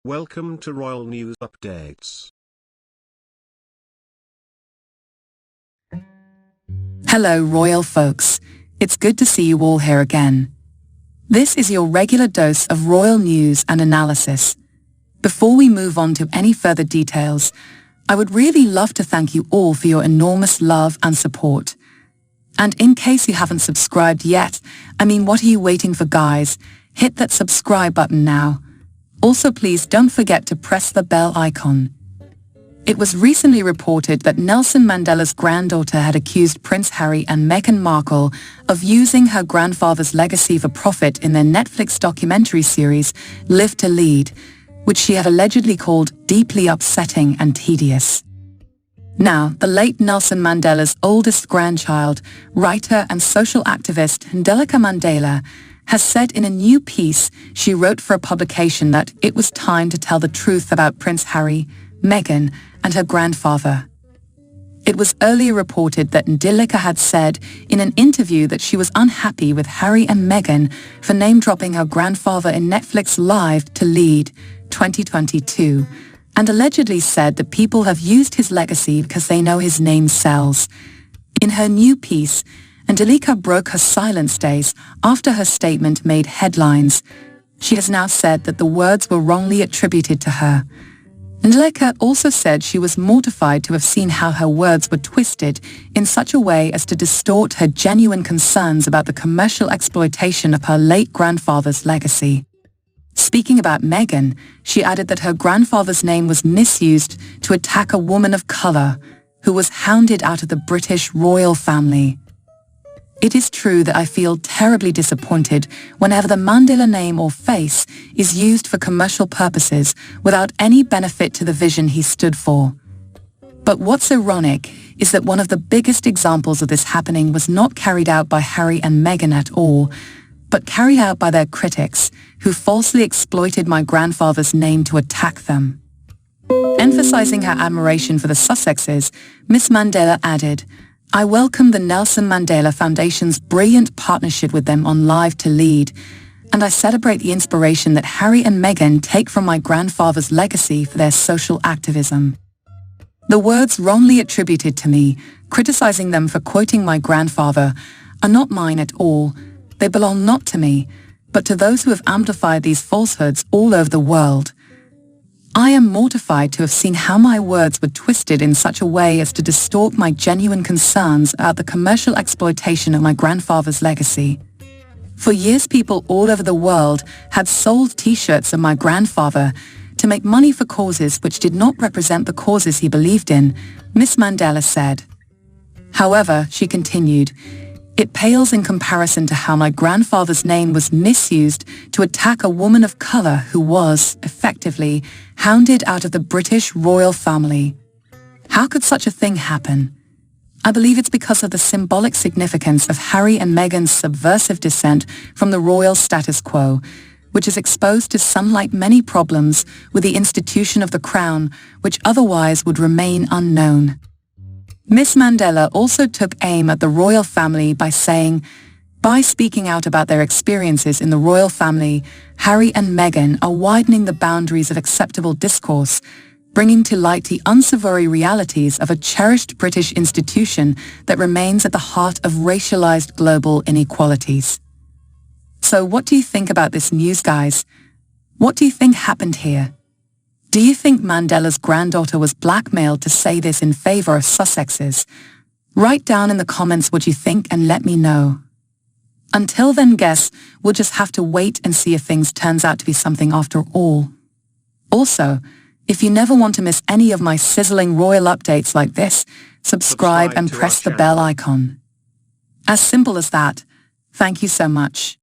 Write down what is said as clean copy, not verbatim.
Welcome to Royal News Updates. Hello, royal folks. It's good to see you all here again. This is your regular dose of royal news and analysis. Before we move on to any further details, I would really love to thank you all for your enormous love and support. And in case you haven't subscribed yet, what are you waiting for, guys? Hit that subscribe button now. Also, please don't forget to press the bell icon. It was recently reported that Nelson Mandela's granddaughter had accused Prince Harry and Meghan Markle of using her grandfather's legacy for profit in their Netflix documentary series, Live to Lead, which she had allegedly called deeply upsetting and tedious. Now, the late Nelson Mandela's oldest grandchild, writer and social activist Mandela, has said in a new piece she wrote for a publication that it was time to tell the truth about Prince Harry, Meghan, and her grandfather. It was earlier reported that Mandela had said in an interview that she was unhappy with Harry and Meghan for name-dropping her grandfather in Netflix Live to Lead 2022, and allegedly said that people have used his legacy because they know his name sells. In her new piece, Mandela broke her silence days after her statement made headlines. She has now said that the words were wrongly attributed to her. Mandela also said she was mortified to have seen how her words were twisted in such a way as to distort her genuine concerns about the commercial exploitation of her late grandfather's legacy. Speaking about Meghan, she added that her grandfather's name was misused to attack a woman of colour who was hounded out of the British royal family. It is true that I feel terribly disappointed whenever the Mandela name or face is used for commercial purposes without any benefit to the vision he stood for. But what's ironic is that one of the biggest examples of this happening was not carried out by Harry and Meghan at all, but carried out by their critics, who falsely exploited my grandfather's name to attack them. Emphasizing her admiration for the Sussexes, Miss Mandela added, "I welcome the Nelson Mandela Foundation's brilliant partnership with them on Live to Lead, and I celebrate the inspiration that Harry and Meghan take from my grandfather's legacy for their social activism." The words wrongly attributed to me, criticizing them for quoting my grandfather, are not mine at all. They belong not to me, but to those who have amplified these falsehoods all over the world. I am mortified to have seen how my words were twisted in such a way as to distort my genuine concerns about the commercial exploitation of my grandfather's legacy. For years, people all over the world had sold t-shirts of my grandfather to make money for causes which did not represent the causes he believed in, Miss Mandela said. However, she continued, "It pales in comparison to how my grandfather's name was misused to attack a woman of colour who was, effectively, hounded out of the British royal family. How could such a thing happen? I believe it's because of the symbolic significance of Harry and Meghan's subversive descent from the royal status quo, which is exposed to sunlight many problems with the institution of the crown, which otherwise would remain unknown." Miss Mandela also took aim at the royal family by saying, "By speaking out about their experiences in the royal family, Harry and Meghan are widening the boundaries of acceptable discourse, bringing to light the unsavory realities of a cherished British institution that remains at the heart of racialized global inequalities." So what do you think about this news, guys? What do you think happened here? Do you think Mandela's granddaughter was blackmailed to say this in favor of Sussexes? Write down in the comments what you think and let me know. Until then, guess we'll just have to wait and see if things turns out to be something after all. Also, if you never want to miss any of my sizzling royal updates like this, subscribe and press the bell icon. As simple as that. Thank you so much.